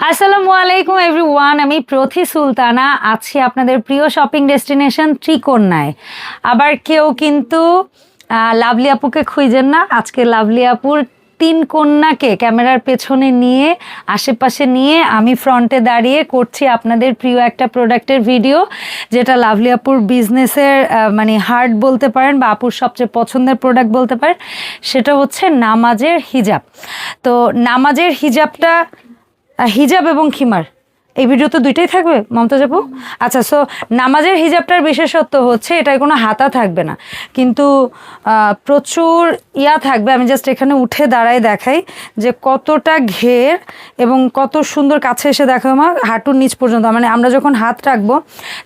আসসালামু আলাইকুম এভরিওয়ান, আমি প্রথি সুলতানা আছি আপনাদের প্রিয় শপিং ডেস্টিনেশন ত্রিকোণায়। আবার কেউ কিন্তু লাভলি আপুকে খুঁজেন না। আজকে লাভলি আপুর তিন কন্যাকে ক্যামেরার পেছনে নিয়ে আশেপাশে নিয়ে আমি ফ্রন্টে দাঁড়িয়ে করছি আপনাদের প্রিয় একটা প্রোডাক্টের ভিডিও, যেটা লাভলি আপুর বিজনেসের মানে হার্ট বলতে পারেন বা আপুর সবচেয়ে পছন্দের প্রোডাক্ট বলতে পারেন। সেটা হচ্ছে নামাজের হিজাব। তো নামাজের হিজাবটা, হিজাব এবং খিমার, এই ভিডিও তো দুইটাই থাকবে মমতাজ আপু। আচ্ছা, সো নামাজের হিজাবটার বিশেষত্ব হচ্ছে এটায় কোনো হাতা থাকবে না, কিন্তু প্রচুর থাকবে। আমি জাস্ট এখানে উঠে দাঁড়ায় দেখাই যে কতটা ঘের এবং কত সুন্দর। কাছে এসে দেখো আমার হাঁটুর নিচ পর্যন্ত, মানে আমরা যখন হাত রাখবো,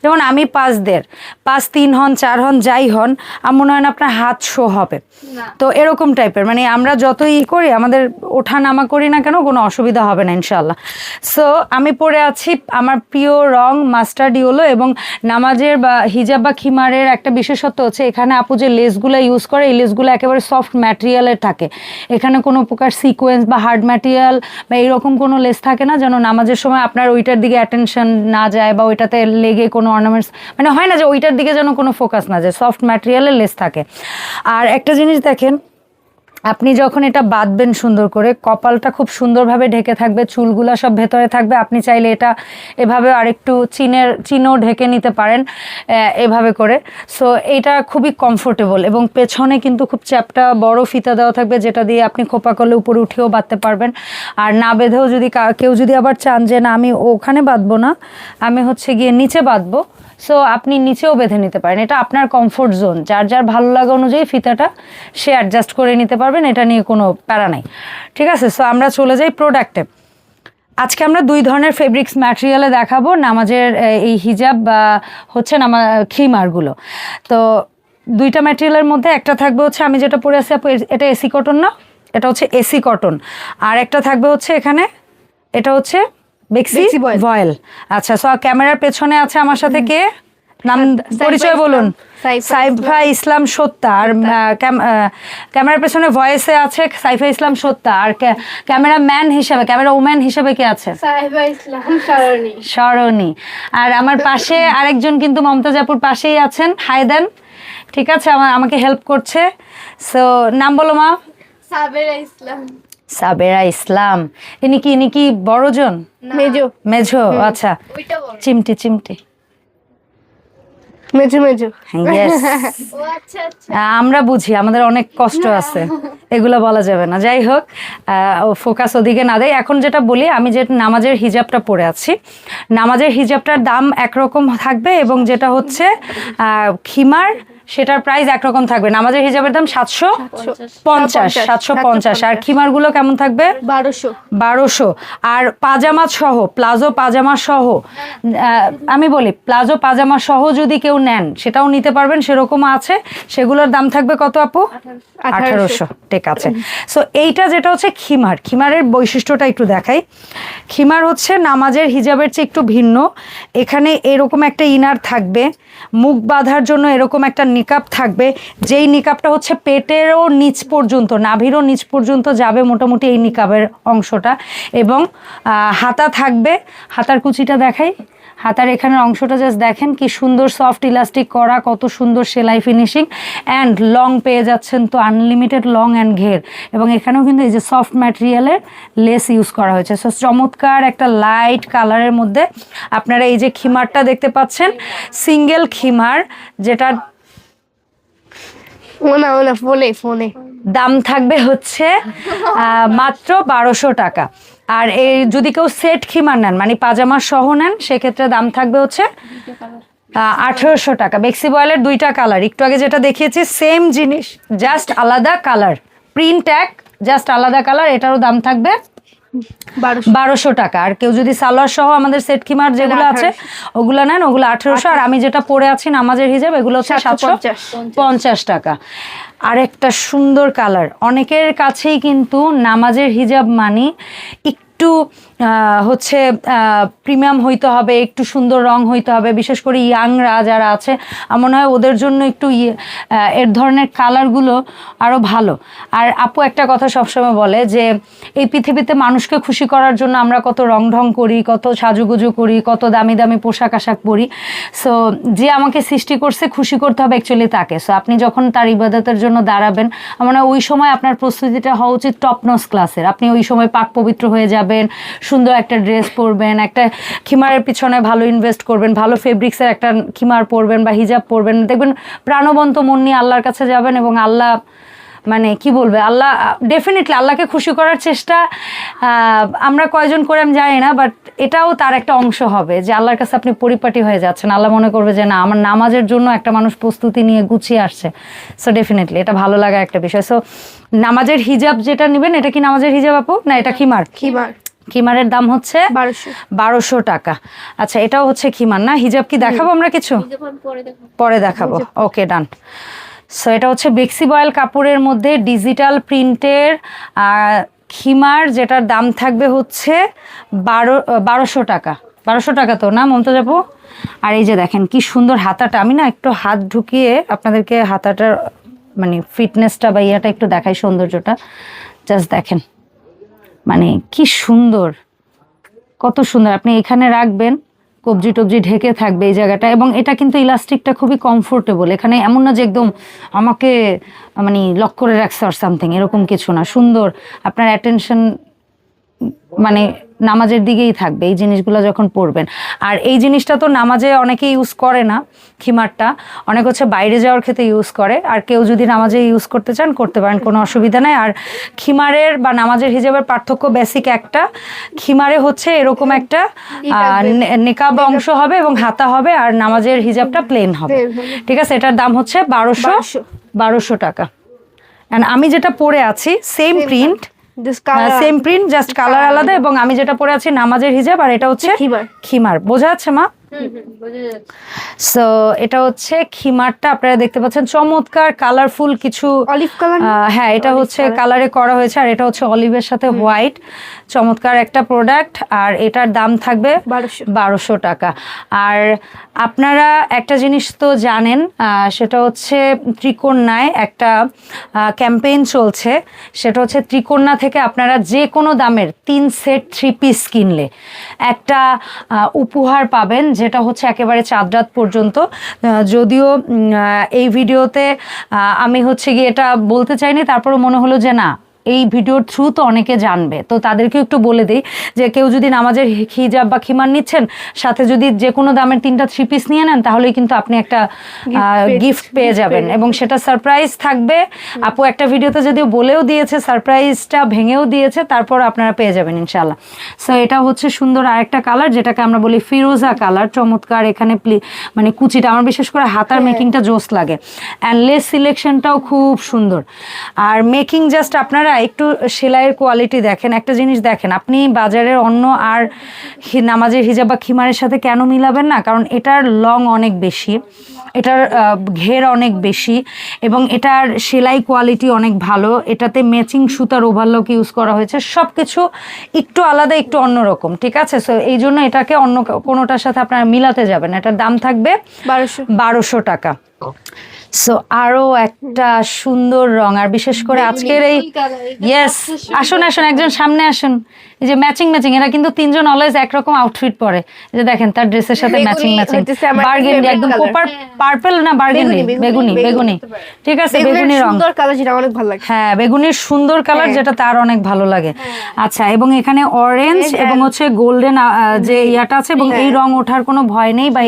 যেমন আমি 5.5, 5.3 হন 4 হন যাই হন, আমার মনে হয় না আপনার হাত শো হবে। তো এরকম টাইপের, মানে আমরা যতই করি, আমাদের ওঠা নামা করি না কেন, কোনো অসুবিধা হবে না ইনশাল্লাহ। সো আমি পরে আছি আমার প্রিয় রং মাস্টার্ড ইয়েলো, এবং নামাজের বা হিজাব বা খিমারের একটা বিশেষত্ব হচ্ছে এখানে আপু যে লেসগুলো ইউজ করে, এই লেসগুলো একেবারে সফট ম্যাটেরিয়ালের থাকে। এখানে কোনো প্রকার সিকোয়েন্স বা হার্ড ম্যাটেরিয়াল বা এইরকম কোনো লেস থাকে না, যেন নামাজের সময় আপনার ওইটার দিকে অ্যাটেনশন না যায় বা ওইটাতে লেগে কোনো অর্নামেন্টস, মানে হয় না যে ওইটার দিকে যেন কোনো ফোকাস না যায়, সফট ম্যাটেরিয়ালের লেস থাকে। আর একটা জিনিস দেখেন, আপনি যখন এটা বাঁধবেন সুন্দর করে, কপালটা খুব সুন্দরভাবে ঢেকে থাকবে, চুলগুলা সব ভেতরে থাকবে। আপনি চাইলে এটা এভাবে আরেকটু চিনও ঢেকে নিতে পারেন এভাবে করে। সো এটা খুবই কমফোর্টেবল, এবং পেছনে কিন্তু খুব চ্যাপটা বড় ফিতা দেওয়া থাকবে, যেটা দিয়ে আপনি খোপা করলে উপরে উঠেও বাঁধতে পারবেন। আর না বেঁধেও যদি কেউ যদি আবার চান যে না আমি ওখানে বাঁধবো না, আমি হচ্ছে গিয়ে নিচে বাঁধবো, সো আপনি নিচেও বেঁধে নিতে পারেন। এটা আপনার কমফোর্ট জোন, যার যার ভালো লাগা অনুযায়ী ফিতাটা সে অ্যাডজাস্ট করে নিতে পারবেন, এটা নিয়ে কোনো প্যারা নাই। ঠিক আছে, সো আমরা চলে যাই প্রোডাক্টে। আজকে আমরা দুই ধরনের ফেব্রিক্স ম্যাটেরিয়ালে দেখাবো নামাজের এই হিজাব বা হচ্ছে খিমারগুলো। তো দুইটা ম্যাটেরিয়ালের মধ্যে একটা থাকবে হচ্ছে আমি যেটা পরে আছি, এটা এসি কটন না, এটা হচ্ছে এসি কটন। আর একটা থাকবে হচ্ছে এখানে, এটা হচ্ছে বেক্সি ভয়েল। আচ্ছা, সো ক্যামেরার পেছনে আছে আমার সাথে কে, নাম পরিচয় বলুন। সাইফা ইসলাম সত্তা। আর ক্যামেরার পেছনে ভয়েসে আছে সাইফা ইসলাম সত্তা। আর ক্যামেরা ম্যান হিসেবে, ক্যামেরা ওম্যান হিসেবে কে আছে? সাইফা ইসলাম সরণি। আর আমার পাশে আরেকজন কিন্তু মমতাজ আপুর পাশেই আছেন, হায়দান। ঠিক আছে, আমাকে হেল্প করছে। সো নাম বলো মা। সাবেরা ইসলাম। সাবেরা ইসলাম। ইনি কি বড়জন? মেজো। আচ্ছা, চিমটি মেজো। আমরা বুঝি, আমাদের অনেক কষ্ট আছে, এগুলো বলা যাবে না। যাই হোক, ফোকাস ওদিকে না দেয়। এখন যেটা বলি, আমি যে নামাজের হিজাবটা পরে আছি, নামাজের হিজাবটার দাম একরকম থাকবে, এবং যেটা হচ্ছে খিমার সেটার প্রাইস একরকম থাকবে। নামাজের হিজাবের দাম 750। আর খিমারগুলো কেমন থাকবে? 1200। আর পাজামা সহ, প্লাজো পাজামা সহ, আমি বলি প্লাজো পাজামা সহ যদি কেউ নেন সেটাও নিতে পারবেন, সেরকমও আছে। সেগুলোর দাম থাকবে কত আপু? 1800। ঠিক আছে, সো এইটা যেটা হচ্ছে খিমারের বৈশিষ্ট্যটা একটু দেখাই। খিমার হচ্ছে নামাজের হিজাবের চেয়ে একটু ভিন্ন। এখানে এরকম একটা ইনার থাকবে, মুখ বাঁধার জন্য এরকম একটা নিকাব থাকবে, যেই নিকাবটা হচ্ছে পেটেরও নিচ পর্যন্ত, নাভিরও নিচ পর্যন্ত যাবে মোটামুটি এই নিকাবের অংশটা। এবং হাতা থাকবে, হাতার কুচিটা দেখাই। হাতার এখানের অংশটা জাস্ট দেখেন কি সুন্দর সফট ইলাস্টিক করা, কত সুন্দর সেলাই ফিনিশিং। অ্যান্ড লং পেয়ে যাচ্ছেন তো আনলিমিটেড লং অ্যান্ড ঘের, এবং এখানেও কিন্তু এই যে সফট ম্যাটেরিয়ালের লেস ইউজ করা হয়েছে। সো চমৎকার একটা লাইট কালারের মধ্যে আপনারা এই যে খিমারটা দেখতে পাচ্ছেন, সিঙ্গেল খিমার, যেটা ফোনে দাম থাকবে হচ্ছে মাত্র 1200 টাকা। আর এই যদি কেউ সেট খিমার নেন, মানে পাজামা সহ নেন, সেক্ষেত্রে দাম থাকবে হচ্ছে 1800 টাকা। বেক্সি বয়েলের দুইটা কালার, একটু আগে যেটা দেখিয়েছি সেম জিনিস, জাস্ট আলাদা কালার, প্রিন্ট এক জাস্ট আলাদা কালার, এটারও দাম থাকবে 1200 টাকা। আর কেউ যদি সালোয়ার সহ আমাদের সেট খিমার যেগুলো আছে ওগুলো নেন, ওগুলো 1800। আর আমি যেটা পরে আছি নামাজের হিজাব, এগুলো হচ্ছে 750 টাকা। আর একটা সুন্দর কালার, অনেকের কাছেই কিন্তু নামাজের হিজাব মানে একটু হচ্ছে প্রিমিয়াম হইতে হবে, একটু সুন্দর রং হইতে হবে, বিশেষ করে ইয়াংরা যারা আছে আমার মনে হয় ওদের জন্য একটু এর ধরনের কালারগুলো আরও ভালো। আর আপু একটা কথা সবসময় বলে যে এই পৃথিবীতে মানুষকে খুশি করার জন্য আমরা কত রং ঢং করি, কত সাজুগুজু করি, কত দামি দামি পোশাক আশাক পরি। সো যে আমাকে সৃষ্টি করছে খুশি করতে হবে অ্যাকচুয়ালি তাকে। সো আপনি যখন তার ইবাদতের জন্য দাঁড়াবেন আমার মনে হয় ওই সময় আপনার প্রস্তুতিটা হওয়া উচিত টপ নচ ক্লাসের। আপনি ওই সময় পাক পবিত্র হয়ে যাবেন, সুন্দর একটা ড্রেস পরবেন, একটা খিমারের পিছনে ভালো ইনভেস্ট করবেন, ভালো ফেব্রিক্সের একটা খিমার পরবেন বা হিজাব পরবেন, দেখবেন প্রাণবন্ত মন নিয়ে আল্লাহর কাছে যাবেন এবং আল্লাহ মানে কি বলবে, আল্লাহ ডেফিনেটলি আল্লাহকে খুশি করার চেষ্টা আমরা কয়জন করে আমি জানি না, বাট এটাও তার একটা অংশ হবে যে আল্লাহর কাছে আপনি পরিপাটি হয়ে যাচ্ছেন। আল্লাহ মনে করবে যে না, আমার নামাজের জন্য একটা মানুষ প্রস্তুতি নিয়ে গুছিয়ে আসছে। সো ডেফিনেটলি এটা ভালো লাগা একটা বিষয়। সো নামাজের হিজাব যেটা নেবেন, এটা কি নামাজের হিজাব আপু না এটা খিমার? খিমারের দাম হচ্ছে 1200 টাকা। আচ্ছা, এটাও হচ্ছে খিমার না? হিজাব কি দেখাবো আমরা কিছু? পরে দেখাবো, ওকে ডান। সো এটা হচ্ছে বেক্সি বয়েল কাপড়ের মধ্যে ডিজিটাল প্রিন্টের খিমার, যেটার দাম থাকবে হচ্ছে 1200 টাকা। 1200 টাকা তো না মমতাজ আপু? আর এই যে দেখেন কি সুন্দর হাতাটা, আমি না একটু হাত ঢুকিয়ে আপনাদেরকে হাতাটার মানে ফিটনেসটা বা ইয়াটা একটু দেখাই, সৌন্দর্যটা জাস্ট দেখেন, মানে কি সুন্দর, কত সুন্দর। আপনি এখানে রাখবেন, কবজি টবজি ঢেকে থাকবে এই জায়গাটা, এবং এটা কিন্তু ইলাস্টিকটা খুবই কমফোর্টেবল। এখানে এমন না যে একদম আমাকে মানে লক করে রাখছে আর সামথিং, এরকম কিছু না। সুন্দর, আপনার অ্যাটেনশন মানে নামাজের দিকেই থাকবে এই জিনিসগুলো যখন পরবেন। আর এই জিনিসটা তো নামাজে অনেকে ইউজ করে না, খিমারটা অনেক হচ্ছে বাইরে যাওয়ার ক্ষেত্রে ইউজ করে। আর কেউ যদি নামাজে ইউজ করতে চান করতে পারেন, কোনো অসুবিধা নেই। আর খিমারের বা নামাজের হিজাবের পার্থক্য বেসিক একটা, খিমারে হচ্ছে এরকম একটা নেকাব অংশ হবে এবং হাতা হবে, আর নামাজের হিজাবটা প্লেন হবে। ঠিক আছে, এটার দাম হচ্ছে 1200 টাকা। অ্যান্ড আমি যেটা পরে আছি same print, same print, just colour আলাদা, এবং আমি যেটা পরে আছি নামাজের হিজাব, আর এটা হচ্ছে খিমার। বোঝা যাচ্ছে মা? সো এটা হচ্ছে খিমারটা, আপনারা দেখতে পাচ্ছেন চমৎকার কালারফুল কিছু অলিভ কালার। হ্যাঁ, এটা হচ্ছে কালারে করা হয়েছে, আর এটা হচ্ছে অলিভের সাথে হোয়াইট, চমৎকার একটা প্রোডাক্ট। আর এটার দাম থাকবে 1200 টাকা। আর আপনারা একটা জিনিস তো জানেন, সেটা হচ্ছে ত্রিকন্যায় একটা ক্যাম্পেইন চলছে। সেটা হচ্ছে ত্রিকন্যা থেকে আপনারা যে কোনো দামের 3 সেট 3 পিস কিনলে একটা উপহার পাবেন, যেটা হচ্ছে একেবারে চাঁদ রাত পর্যন্ত। যদিও এই ভিডিওতে আমি হচ্ছে গিয়ে এটা বলতে চাইনি, তারপরে মনে হলো যে না, এই ভিডিওর থ্রু তো অনেকে জানবে, তো তাদেরকেও একটু বলে দিই যে কেউ যদি নামাজের হিজাব বা খিমার নিচ্ছেন, সাথে যদি যে কোনো দামের 3টা 3 পিস নিয়ে নেন, তাহলেই কিন্তু আপনি একটা গিফট পেয়ে যাবেন, এবং সেটা সারপ্রাইজ থাকবে। আপু একটা ভিডিওতে যদিও বলেও দিয়েছে, সারপ্রাইজটা ভেঙেও দিয়েছে, তারপর আপনারা পেয়ে যাবেন ইনশাল্লাহ। সো এটা হচ্ছে সুন্দর আরেকটা কালার, যেটাকে আমরা বলি ফিরোজা কালার, চমৎকার। এখানে মানে কুচিটা আমার বিশেষ করে হাতার মেকিংটা জোস লাগে, অ্যান্ড লেস সিলেকশনটাও খুব সুন্দর। আর মেকিং জাস্ট আপনারা একটু সেলাইয়ের কোয়ালিটি দেখেন, একটা জিনিস দেখেন, আপনি বাজারের অন্য আর নামাজের হিজাব বা খিমারের সাথে কেন মিলাবেন না? কারণ এটার লং অনেক বেশি, এটার ঘের অনেক বেশি, এবং এটার সেলাই কোয়ালিটি অনেক ভালো। এটাতে ম্যাচিং সুতার ওভারলক ইউজ করা হয়েছে, সব কিছু একটু আলাদা, একটু অন্যরকম। ঠিক আছে, সো এই জন্য এটাকে অন্য কোনোটার সাথে আপনারা মিলাতে যাবেন। এটার দাম থাকবে 1200 টাকা। সো আরো একটা সুন্দর রং, আর বিশেষ করে আজকের এই ইয়েস, আসুন আসুন একজন সামনে আসুন। এই যে ম্যাচিং, এরা কিন্তু 3জন অলওয়েজ একরকম আউটফিট পরে, যে দেখেন তার ড্রেসের সাথে ম্যাচিং, বার্গেন্ডি, একদম পার্পল না বার্গেন্ডি, বেগুনি। ঠিক আছে, বেগুনি রং, সুন্দর কালার, যেটা অনেক ভালো লাগে। হ্যাঁ, বেগুনির সুন্দর কালার, যেটা তার অনেক ভালো লাগে। আচ্ছা, এবং এখানে অরেঞ্জ এবং হচ্ছে গোল্ডেন যে ইয়াটা আছে, এবং এই রং ওঠার কোনো ভয় নেই, বা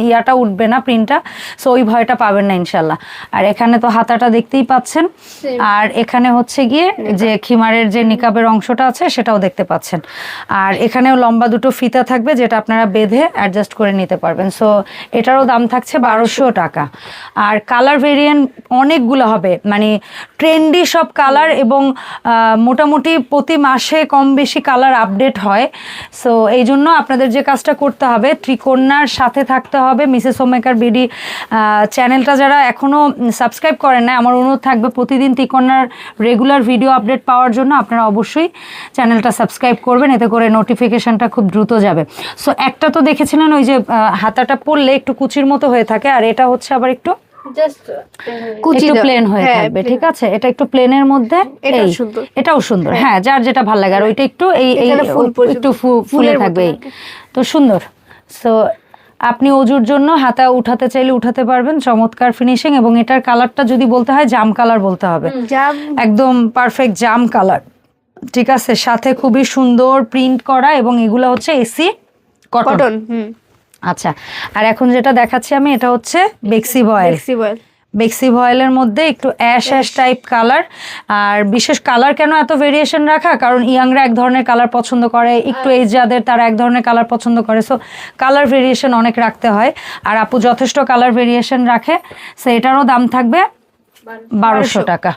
ইয়াটা উঠবে না প্রিন্টটা, সো ওই ভয়টা পাবেন না ইনশাল্লাহ। আর এখানে তো হাতাটা দেখতেই পাচ্ছেন, আর এখানে হচ্ছে গিয়ে যে খিমারের যে নিকাবের অংশটা আছে সেটাও দেখতে পাচ্ছেন। আর এখানেও লম্বা দুটো ফিতা থাকবে, যেটা আপনারা বেঁধে অ্যাডজাস্ট করে নিতে পারবেন। সো এটারও দাম থাকছে 1200 টাকা। আর কালার ভেরিয়েন্ট অনেকগুলো হবে, মানে ট্রেন্ডি সব কালার, এবং মোটামুটি প্রতি মাসে কম বেশি কালার আপডেট হয়। সো এই জন্য আপনাদের যে কাজটা করতে হবে, ত্রিকন্যার সাথে থাকতে হবে। মিসেস হোমমেকার বিডি চ্যানেলটা যারা এখনও সাবস্ক্রাইব করেন না, আমার অনুরোধ থাকবে প্রতিদিন ত্রিকন্যার রেগুলার ভিডিও আপডেট পাওয়ার জন্য আপনারা অবশ্যই চ্যানেলটা সাবস্ক্রাইব সাবস্ক্রাইব করবেন, এতে করে নোটিফিকেশনটা খুব দ্রুত যাবে। সো একটা তো দেখেছিলেন ওই যে হাতাটা পরলে একটু কুচির মতো হয়ে থাকে, আর এটা হচ্ছে আবার একটু জাস্ট একটু প্লেন হয়ে থাকবে, ঠিক আছে? এটা একটু প্লেনের মধ্যে, এটাও সুন্দর। এটাও সুন্দর, হ্যাঁ, যার যেটা ভালো লাগে। আর ওইটা একটু এই একটু ফুলে থাকবে, তো সুন্দর। সো আপনি অজুর জন্য হাতা উঠাতে চাইলে উঠাতে পারবেন, চমৎকার ফিনিশিং। এবং এটার কালারটা যদি বলতে হয় জাম কালার বলতে হবে, একদম পারফেক্ট জাম কালার, ঠিক আছে? সাথে খুবই সুন্দর প্রিন্ট করা, এবং এগুলো হচ্ছে এসি কটন। আচ্ছা, আর এখন যেটা দেখাচ্ছি আমি, এটা হচ্ছে বেক্সি ভয়েল। বেক্সি ভয়েলের মধ্যে একটু অ্যাশ টাইপ কালার। আর বিশেষ কালার কেন এত ভেরিয়েশন রাখা, কারণ ইয়াংরা এক ধরনের কালার পছন্দ করে, একটু এজ যাদের তারা এক ধরনের কালার পছন্দ করে, সো কালার ভেরিয়েশন অনেক রাখতে হয়। আর আপু যথেষ্ট কালার ভেরিয়েশন রাখে, সো এটারও দাম থাকবে 1200 টাকা।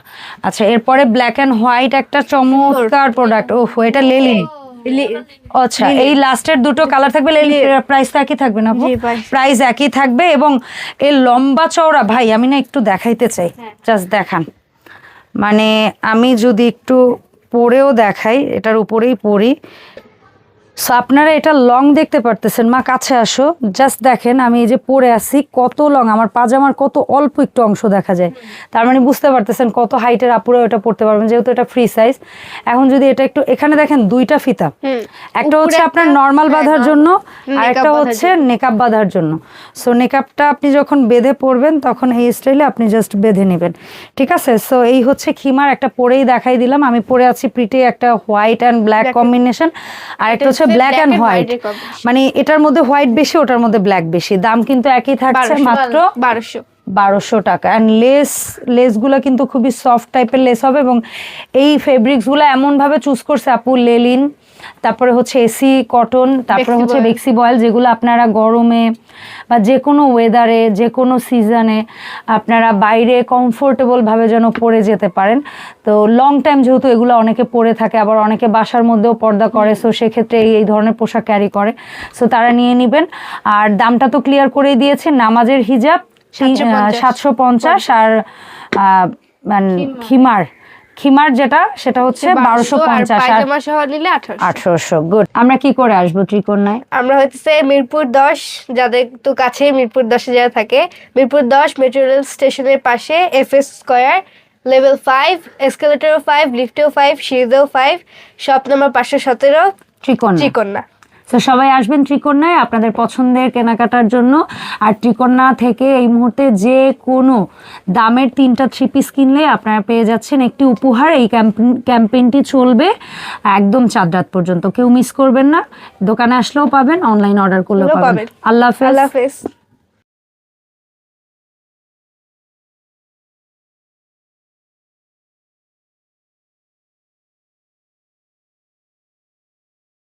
আচ্ছা, এরপরে ব্ল্যাক অ্যান্ড হোয়াইট একটা চমৎকার প্রোডাক্ট। ওহ, এটা লেলিন। আচ্ছা, এই লাস্টের দুটো কালার থাকবে। প্রাইস তো একই থাকবে না? প্রাইস একই থাকবে। এবং এর লম্বা চওড়া, ভাই আমি না একটু দেখাইতে চাই, জাস্ট দেখান। মানে আমি যদি একটু পরেও দেখাই, এটার উপরেই পরি, সো আপনারা এটা লং দেখতে পারতেছেন। মা কাছে আসো, জাস্ট দেখেন আমি এই যে পরে আছি, কত লং, আমার পাজামার কত অল্প একটু অংশ দেখা যায়। তার মানে বুঝতে পারতেছেন কত হাইটের আপুরা এটা পড়তে পারবেন, যেহেতু এটা ফ্রি সাইজ। এখন যদি এটা একটু, এখানে দেখেন দুইটা ফিতা, একটা হচ্ছে আপনার নর্মাল বাঁধার জন্য, আর একটা হচ্ছে নেকাব বাঁধার জন্য। সো নেকাবটা আপনি যখন বেঁধে পরবেন তখন এই স্টাইলে আপনি জাস্ট বেঁধে নেবেন, ঠিক আছে? সো এই হচ্ছে খিমার, একটা পরেই দেখাই দিলাম। আমি পরে আছি প্রিটি একটা হোয়াইট অ্যান্ড ব্ল্যাক কম্বিনেশন, আর একটা হচ্ছে ব্ল্যাক অ্যান্ড হোয়াইট, মানে এটার মধ্যে হোয়াইট বেশি, ওটার মধ্যে ব্ল্যাক বেশি। দাম কিন্তু একই থাকছে, মাত্র 1200 টাকা। অ্যান্ড লেসগুলো কিন্তু খুবই সফট টাইপের লেস হবে, এবং এই ফেব্রিক্সগুলো এমনভাবে চুজ করছে আপু, লেলিন, তারপরে হচ্ছে এসি কটন, তারপরে হচ্ছে বেক্সি ভয়েল, যেগুলো আপনারা গরমে বা যে কোনো ওয়েদারে, যে কোনো সিজনে আপনারা বাইরে কমফোর্টেবলভাবে যেন পরে যেতে পারেন। তো লং টাইম যেহেতু এগুলো অনেকে পরে থাকে, আবার অনেকে বাসার মধ্যেও পর্দা করে, সো সেক্ষেত্রে এই ধরনের পোশাক ক্যারি করে, সো তারা নিয়ে নেবেন। আর দামটা তো ক্লিয়ার করেই দিয়েছে, নামাজের হিজাব 750, আর খিমার যেটা সেটা হচ্ছে 1250, আর 1800। গুড। আমরা কি করে আসবো ত্রিকোণায়? আমরা হচ্ছে মিরপুর 10, যাদের একটু কাছে মিরপুর 10-এ যারা থাকে, মিরপুর 10 মেট্রো রেল স্টেশনের পাশে FS square, level 5, এসকেলেটরও 5, লিফটেও 5, সিঁড়িতেও 5, shop number 517, ত্রিকোণা। তো সবাই আসবেন ত্রিকোণায় আপনাদের পছন্দের কেনাকাটার জন্য। আর ত্রিকোণা থেকে এই মুহূর্তে যে কোনো দামের 3টা 3 পিস কিনলে আপনারা পেয়ে যাচ্ছেন একটি উপহার। এই ক্যাম্পেইনটি চলবে একদম চাঁদ রাত পর্যন্ত, কেউ মিস করবেন না। দোকানে আসলেও পাবেন, অনলাইন অর্ডার করলেও পাবেন। আল্লাহ হাফেজ।